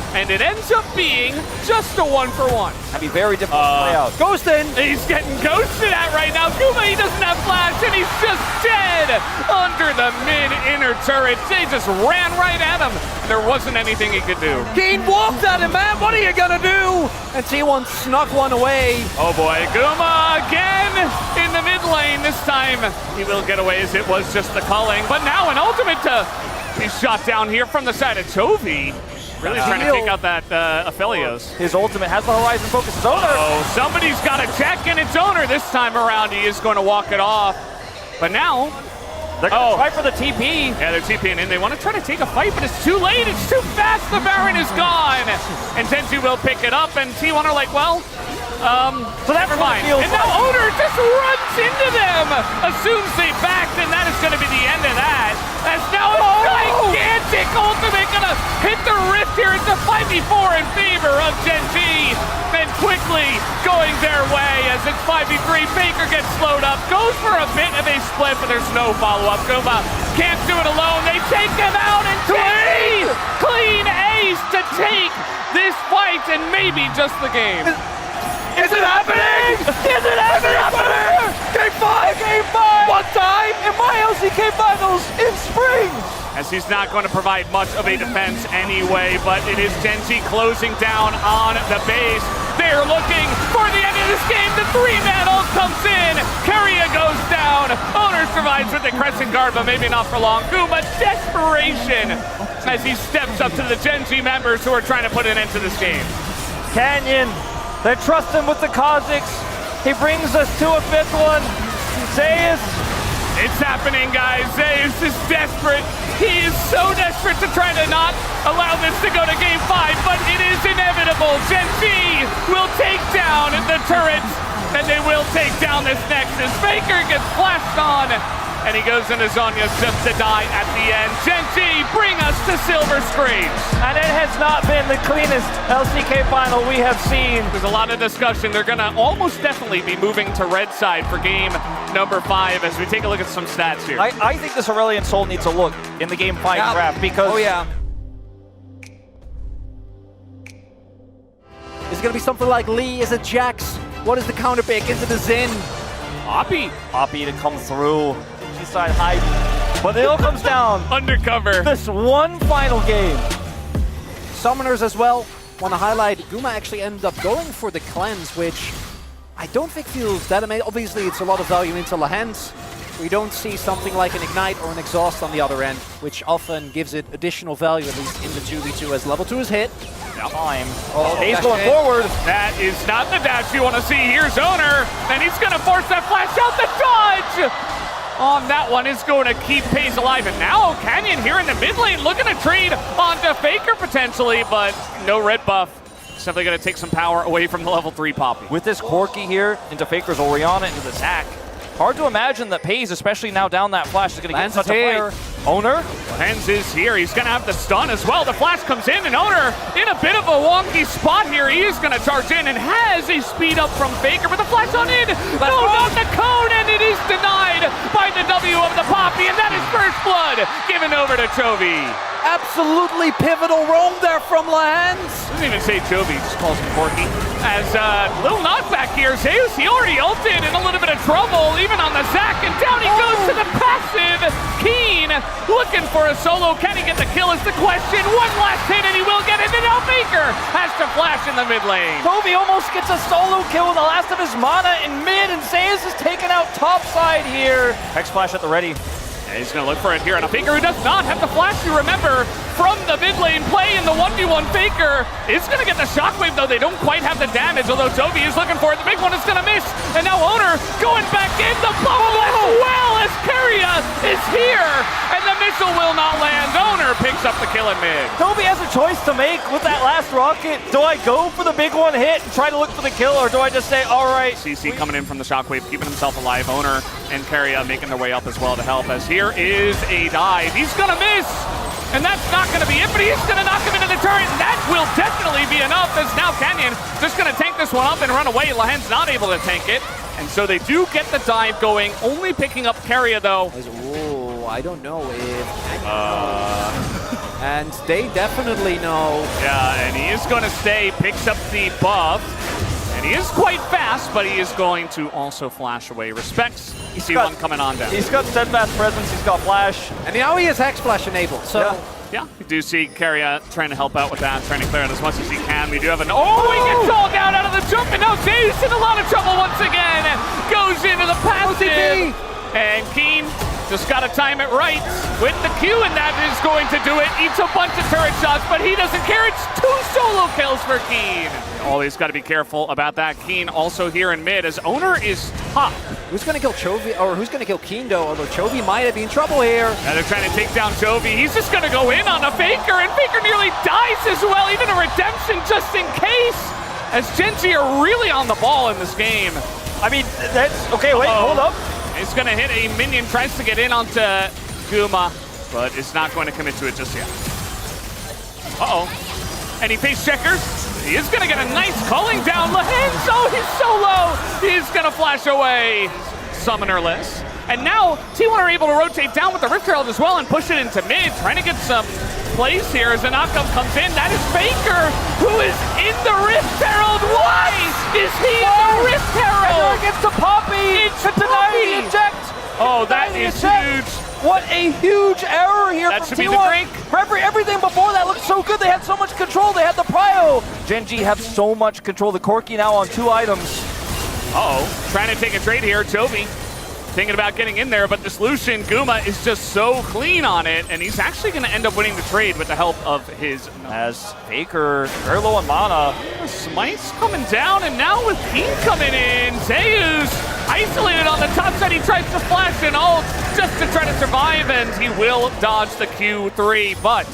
[SPEAKER 2] And it ends up being just a 1-for-1.
[SPEAKER 3] That'd be very difficult to play out.
[SPEAKER 4] Ghostin!
[SPEAKER 2] He's getting ghosted at right now. Guma, he doesn't have flash, and he's just dead under the mid-inner turret. They just ran right at him. There wasn't anything he could do.
[SPEAKER 4] Keen walked at him, man. What are you gonna do?
[SPEAKER 1] And T1 snuck one away.
[SPEAKER 2] Oh boy, Guma again in the mid lane. This time he will get away as it was just the culling. But now an ultimate to be shot down here from the side of Chovy. Really trying to take out that Aphelios.
[SPEAKER 3] His ultimate has the horizon focus. His Owner.
[SPEAKER 2] Oh, somebody's got to check, and it's Owner this time around. He is going to walk it off. But now,
[SPEAKER 3] They're going to try for the TP.
[SPEAKER 2] yeah, they're TPing in. They want to try to take a fight, but it's too late. It's too fast. The Baron is gone. And Zenzi will pick it up, and T1 are like, well, so never mind. And now Owner just runs into them. Assumes they backed, and that is going to be the end of that. As now a gigantic ultimate going to hit the rift here. It's a 5v4 in favor of Gen G. Then quickly going their way as it's 5v3. Faker gets slowed up, goes for a bit of a split, but there's no follow-up. Guma can't do it alone. They take them out, and Gen G clean ace to take this fight and maybe just the game.
[SPEAKER 4] Is it happening? Is it happening? Game 5! Game 5! One time in my LCK finals in spring!
[SPEAKER 2] As he's not going to provide much of a defense anyway, but it is Gen G closing down on the base. They're looking for the end of this game. The 3-man ult comes in. Keria goes down. Owner survives with the Crescent Guard, but maybe not for long. Guma, desperation as he steps up to the Gen G members who are trying to put an end to this game.
[SPEAKER 4] Canyon, they trust him with the Kha'Zix. He brings us to a 5th one. Zeus.
[SPEAKER 2] It's happening, guys. Zeus is desperate. He is so desperate to try to not allow this to go to game 5, but it is inevitable. Gen G will take down the turrets, and they will take down this Nexus. Faker gets flashed on, and he goes into Zhonya's just to die at the end. Gen G bring us to silver screens.
[SPEAKER 4] And it has not been the cleanest LCK final we have seen.
[SPEAKER 2] There's a lot of discussion. They're going to almost definitely be moving to red side for game number 5 as we take a look at some stats here.
[SPEAKER 3] I think this Aurelion Soul needs a look in the game 5 draft because
[SPEAKER 1] Is it going to be something like Lee? Is it Jax? What is the counter pick? Is it a Xin?
[SPEAKER 3] Poppy to come through. Side hide, but it all comes down
[SPEAKER 2] Undercover.
[SPEAKER 3] this one final game.
[SPEAKER 1] Summoners as well. Want to highlight, Guma actually ended up going for the cleanse, which I don't think feels that amazing. Obviously, it's a lot of value into Lahens. We don't see something like an Ignite or an Exhaust on the other end, which often gives it additional value, at least in the 2v2, as level 2 is hit.
[SPEAKER 3] Time.
[SPEAKER 1] He's
[SPEAKER 3] going forward.
[SPEAKER 2] That is not the dash you want to see. Here's Owner, and he's going to force that flash out. The dodge on that one is going to keep pace alive. And now Canyon here in the mid lane looking to trade onto Faker potentially, but no red buff. Simply going to take some power away from the level 3 Poppy.
[SPEAKER 3] With this Corki here into Faker's Orianna into the Zac. Hard to imagine that Pays, especially now down that flash, is going to get such a fight. Owner.
[SPEAKER 2] Lenz is here. He's going to have the stun as well. The flash comes in, and Owner in a bit of a wonky spot here. He is going to charge in and has a speed up from Faker, but the flash on in. No, not the cone, and it is denied by the W of the Poppy, and that is first blood given over to Chovy.
[SPEAKER 1] Absolutely pivotal roam there from Lahens.
[SPEAKER 2] Doesn't even say Chovy, just calls him Corky. As a little knockback here, Zeus, he already ulted in a little bit of trouble, even on the Zac, and down he goes to the passive. Keen looking for a solo. Can he get the kill is the question. One last hit and he will get it, and now Faker has to flash in the mid lane.
[SPEAKER 4] Chovy almost gets a solo kill with the last of his mana in mid, and Zeus is taken out top side here.
[SPEAKER 3] Hex flash at the ready.
[SPEAKER 2] And he's going to look for it here on a Faker who does not have the flash. You remember from the mid lane play in the 1v1, Faker is going to get the shockwave, though they don't quite have the damage, although Toby is looking for it. The big one is going to miss, and now Owner going back in the bubble as well as Keria is here, and the missile will not land. Owner picks picks up the kill in mid.
[SPEAKER 3] Toby has a choice to make with that last rocket. Do I go for the big one hit and try to look for the kill, or do I just say, all right?
[SPEAKER 2] CC coming in from the shockwave, keeping himself alive. Owner and Carria making their way up as well to help, as here is a dive. He's gonna miss, and that's not gonna be it, but he's gonna knock him into the turret, and that will definitely be enough, as now Canyon just gonna tank this one up and run away. Lahen's not able to tank it, and so they do get the dive going, only picking up Carria though.
[SPEAKER 1] Ooh, I don't know if... And they definitely know.
[SPEAKER 2] Yeah, and he is gonna stay, picks up the buff. And he is quite fast, but he is going to also flash away. Respects T1 coming on down.
[SPEAKER 3] He's got steadfast presence, he's got flash.
[SPEAKER 1] And now he has Hex Flash enabled, so...
[SPEAKER 2] Yeah, we do see Carria trying to help out with that, trying to clear out as much as he can. We do have an... Oh, he gets all down out of the jump, and now Zeus in a lot of trouble once again. Goes into the passive. And Keen just got to time it right with the Q, and that is going to do it. Eats a bunch of turret shots, but he doesn't care. It's 2 solo kills for Keen. Always got to be careful about that. Keen also here in mid, as Owner is top.
[SPEAKER 1] Who's going to kill Chovy, or who's going to kill Keen though? Although Chovy might have been in trouble here.
[SPEAKER 2] Now they're trying to take down Chovy. He's just going to go in on a Faker, and Faker nearly dies as well. Even a redemption just in case, as Genji are really on the ball in this game.
[SPEAKER 3] I mean, that's... Okay, wait, hold up.
[SPEAKER 2] He's going to hit a minion, tries to get in onto Guma, but is not going to commit to it just yet. And he face checkers. He is going to get a nice culling down. Lahen's, oh, he's so low. He's going to flash away. Summonerless. And now T1 are able to rotate down with the Rift Herald as well and push it into mid, trying to get some plays here as the knockup comes in. That is Faker, who is in the Rift Herald. Why is he in the Rift Herald?
[SPEAKER 3] Gets to Poppy to deny the eject.
[SPEAKER 2] Oh, that is huge.
[SPEAKER 3] What a huge error here
[SPEAKER 2] That
[SPEAKER 3] from
[SPEAKER 2] should be
[SPEAKER 3] T1.
[SPEAKER 2] the drink.
[SPEAKER 3] Everything before that looked so good. They had so much control. They had the prio. Genji have so much control. The Corki now on 2 items.
[SPEAKER 2] Trying to take a trade here. Chovy thinking about getting in there, but this Lucian Guma is just so clean on it, and he's actually going to end up winning the trade with the help of his...
[SPEAKER 3] As Faker, very low on mana.
[SPEAKER 2] Smite's coming down, and now with Keen coming in, Zeus isolated on the top side. He tries to flash an ult just to try to survive, and he will dodge the Q3, but...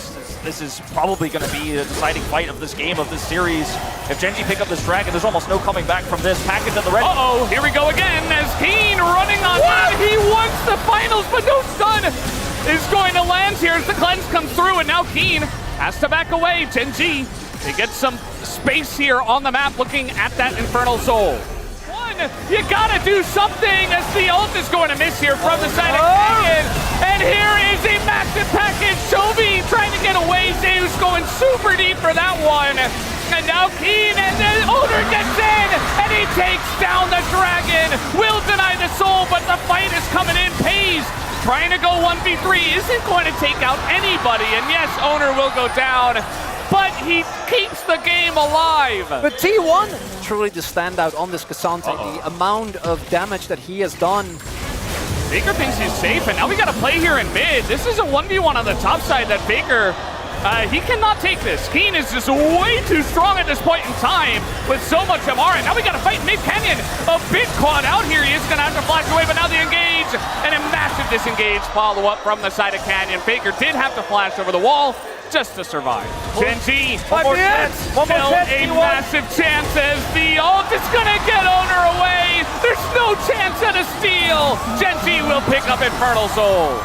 [SPEAKER 3] This is probably going to be the deciding fight of this game, of this series. If Genji pick up this dragon, there's almost no coming back from this. Package at the red.
[SPEAKER 2] Here we go again, as Keen running on in. He wants the finals, but no stun is going to land here as the cleanse comes through, and now Keen has to back away. Genji, they get some space here on the map looking at that Infernal Soul. You gotta do something as the ult is going to miss here from the side of Canyon. And here is a massive package. Chovy trying to get away. Zeus going super deep for that one. And now Keen, and the Owner gets in, and he takes down the dragon. Will deny the soul, but the fight is coming in. Pays trying to go 1v3, isn't going to take out anybody. And yes, Owner will go down, but he keeps the game alive.
[SPEAKER 1] But T1, truly the standout on this Cassandra. The amount of damage that he has done.
[SPEAKER 2] Faker thinks he's safe, and now we got to play here in mid. This is a 1v1 on the top side that Faker, he cannot take this. Keen is just way too strong at this point in time with so much MR, and now we got to fight mid. Canyon a bit caught out here. He is going to have to flash away, but now the engage, and a massive disengage follow-up from the side of Canyon. Faker did have to flash over the wall just to survive. Genji,
[SPEAKER 3] One more chance,
[SPEAKER 2] still a massive chance as the ult is gonna get Owner away. There's no chance at a steal. Genji will pick up Infernal Soul.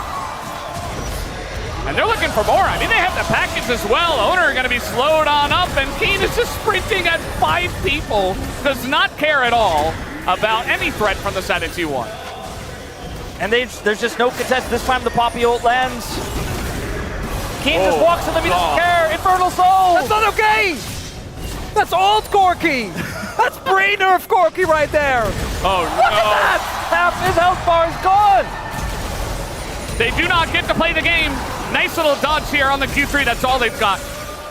[SPEAKER 2] And they're looking for more. I mean, they have the package as well. Owner gonna be slowed on up, and Keen is just sprinting at 5 people. Does not care at all about any threat from the side of T1.
[SPEAKER 3] And there's just no contest. This time the Poppy ult lands. Keen just walks to them, he doesn't care. Infernal Soul!
[SPEAKER 1] That's not okay! That's old Corki! That's brain nerf Corki right there!
[SPEAKER 2] Oh
[SPEAKER 3] Look at that! Half his health bar is gone!
[SPEAKER 2] They do not get to play the game. Nice little dodge here on the Q3, that's all they've got.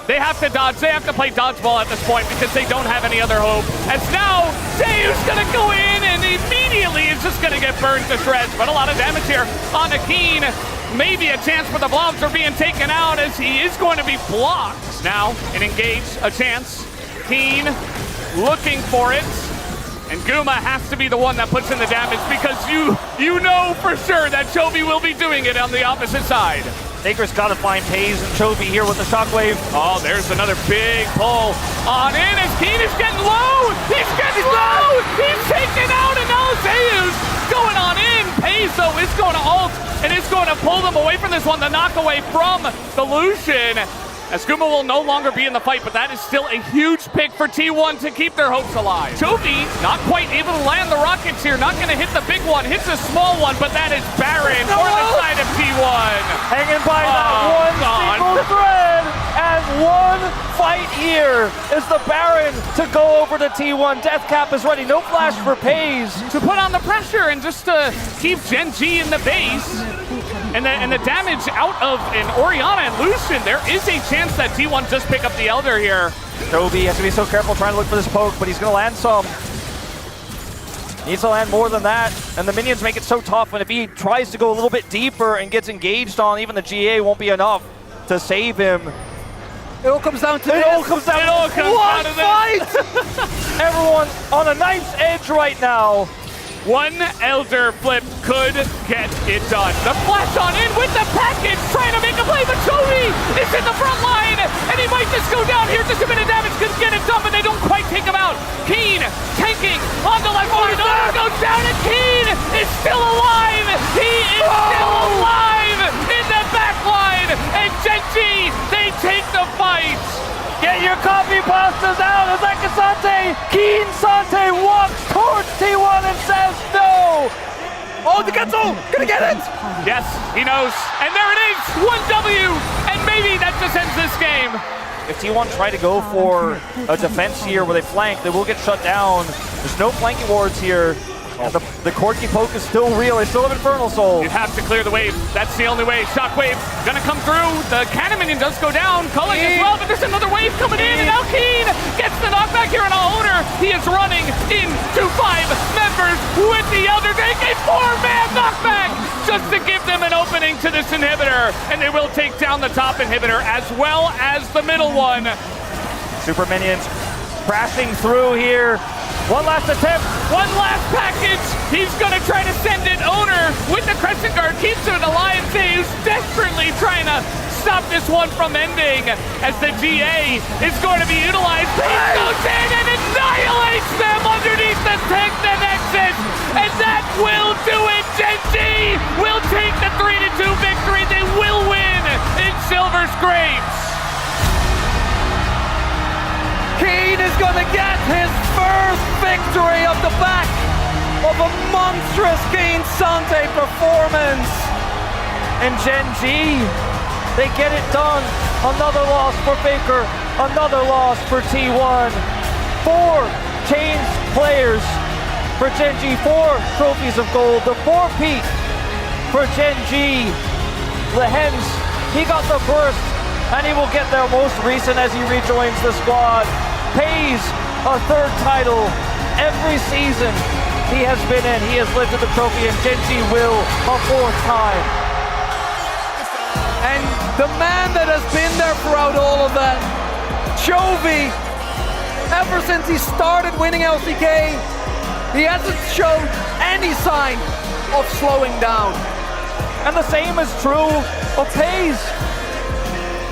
[SPEAKER 2] They have to dodge, they have to play dodgeball at this point because they don't have any other hope. As now, Zeus gonna go in and immediately is just gonna get burned to shreds, but a lot of damage here on the Keen. Maybe a chance, but the blobs are being taken out as he is going to be blocked. Now, an engage, a chance. Keen looking for it. And Guma has to be the one that puts in the damage because you know for sure that Chovy will be doing it on the opposite side.
[SPEAKER 4] Faker's got to find Paze and Chovy here with the shockwave.
[SPEAKER 2] Oh, there's another big pull on in as Keen is getting low. He's getting low. He's taken out, and now Zeus going on in. Peso is going to ult and is going to pull them away from this one. The knockaway from the Lucian. As Guma will no longer be in the fight, but that is still a huge pick for T1 to keep their hopes alive. Chovy not quite able to land the rockets here, not going to hit the big one, hits a small one, but that is Baron for the side of T1.
[SPEAKER 4] Hanging by that one single thread, and one fight here is the Baron to go over to T1. Deathcap is ready, no flash for Paze.
[SPEAKER 2] To put on the pressure and just to keep Gen G in the base. And the damage out of an Orianna and Lucian, there is a chance that T1 just pick up the Elder here.
[SPEAKER 4] Chovy has to be so careful trying to look for this poke, but he's going to land some. Needs to land more than that, and the minions make it so tough, and if he tries to go a little bit deeper and gets engaged on, even the GA won't be enough to save him.
[SPEAKER 1] It all comes down to
[SPEAKER 4] It all comes down to one fight! Everyone on a knife's edge right now.
[SPEAKER 2] One Elder flip could get it done. The flash on in with the package, trying to make a play, but Chovy is in the front line, and he might just go down here. Just a bit of damage could get it done, but they don't quite take him out. Keen tanking on the left side. Oh, goes down, and Keen is still alive. He is still alive in the back line, and Gen G, they take the fight.
[SPEAKER 4] Get your copy pastas out as Akasante, Keen Sante walks towards T1 and says no!
[SPEAKER 1] Oh, the Getzo! Gonna get it!
[SPEAKER 2] Yes, he knows. And there it is, 1W, and maybe that just ends this game.
[SPEAKER 4] If T1 try to go for a defense here where they flank, they will get shut down. There's no flanking wards here. And the Corky poke is still real. They still have Infernal Soul.
[SPEAKER 2] You have to clear the wave. That's the only way. Shockwave gonna come through. The cannon minion does go down. Culling as well, but there's another wave coming in, and now Keen gets the knockback here on a owner. He is running into 5 members with the Elder Take, a 4-man knockback just to give them an opening to this inhibitor, and they will take down the top inhibitor as well as the middle one.
[SPEAKER 4] Super minions crashing through here. One last attempt.
[SPEAKER 2] One last package. He's going to try to send it. Owner with the Crescent Guard keeps it alive. Zeus desperately trying to stop this one from ending as the GA is going to be utilized. Paze goes in and annihilates them underneath the tank nexus. And that will do it. Gen G will take the 3-2 victory. They will win in Silver Scrapes.
[SPEAKER 5] Keen is going to get his first victory off the back of a monstrous Keen Sante performance.
[SPEAKER 4] And Gen G, they get it done. Another loss for Faker, another loss for T1. 4 changed players for Gen G, 4 trophies of gold, the 4-peat for Gen G. Lehens, he got the first, and he will get their most recent as he rejoins the squad. Paze a 3rd title every season he has been in. He has lifted the trophy, and Gen G will a 4th time.
[SPEAKER 5] And the man that has been there throughout all of that, Chovy, ever since he started winning LCK, he hasn't shown any sign of slowing down.
[SPEAKER 4] And the same is true of Paze.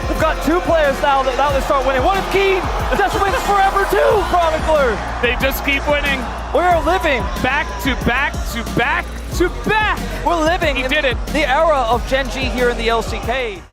[SPEAKER 4] We've got 2 players now that they start winning. What if Keen just wins forever too, Chronicler?
[SPEAKER 2] They just keep winning.
[SPEAKER 4] We're living.
[SPEAKER 2] Back to back to back to back.
[SPEAKER 4] We're living
[SPEAKER 2] He
[SPEAKER 4] in
[SPEAKER 2] did it.
[SPEAKER 4] the era of Gen G here in the LCK.